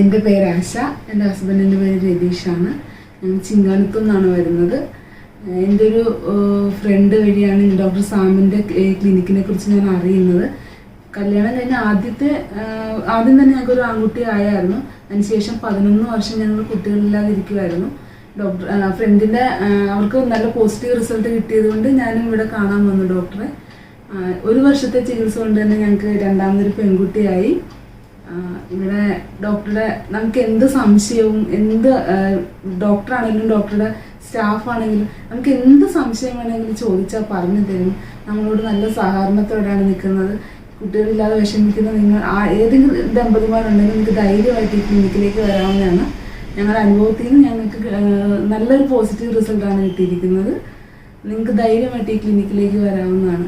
എൻ്റെ പേര് ആശ, എൻ്റെ ഹസ്ബൻഡിൻ്റെ പേര് രതീഷാണ്. ഞാൻ ചിങ്ങാനത്തു നിന്നാണ് വരുന്നത്. എൻ്റെ ഒരു ഫ്രണ്ട് വഴിയാണ് ഡോക്ടർ സാമിൻ്റെ ക്ലിനിക്കിനെ കുറിച്ച് ഞാൻ അറിയുന്നത്. കല്യാണം കഴിഞ്ഞ ആദ്യം തന്നെ ഞങ്ങൾക്കൊരു ആൺകുട്ടി ആയായിരുന്നു. അതിനുശേഷം 11 വർഷം ഞങ്ങൾ കുട്ടികളില്ലാതെ ഇരിക്കുമായിരുന്നു. ഫ്രണ്ടിൻ്റെ അവർക്ക് നല്ല പോസിറ്റീവ് റിസൾട്ട് കിട്ടിയത് കൊണ്ട് ഞാനും ഇവിടെ കാണാൻ വന്നു ഡോക്ടറെ. 1 വർഷത്തെ ചികിത്സ കൊണ്ട് തന്നെ ഞങ്ങൾക്ക് രണ്ടാമതൊരു പെൺകുട്ടിയായി. ഇവിടെ ഡോക്ടറുടെ നമുക്ക് എന്ത് സംശയവും, ഡോക്ടറാണെങ്കിലും ഡോക്ടറുടെ സ്റ്റാഫാണെങ്കിലും നമുക്ക് എന്ത് സംശയം വേണമെങ്കിലും ചോദിച്ചാൽ പറഞ്ഞു തരും. നമ്മളോട് നല്ല സഹകരണത്തോടെയാണ് നിൽക്കുന്നത്. കുട്ടികളില്ലാതെ വിഷമിക്കുന്ന ഏതെങ്കിലും ദമ്പതിമാരുണ്ടെങ്കിൽ നിങ്ങൾക്ക് ധൈര്യമായിട്ട് ഈ ക്ലിനിക്കിലേക്ക് വരാവുന്നതാണ്. ഞങ്ങളുടെ അനുഭവത്തിൽ നിന്ന് ഞങ്ങൾക്ക് നല്ലൊരു പോസിറ്റീവ് റിസൾട്ടാണ് കിട്ടിയിരിക്കുന്നത്. നിങ്ങൾക്ക് ധൈര്യമായിട്ട് ഈ ക്ലിനിക്കിലേക്ക് വരാവുന്നതാണ്.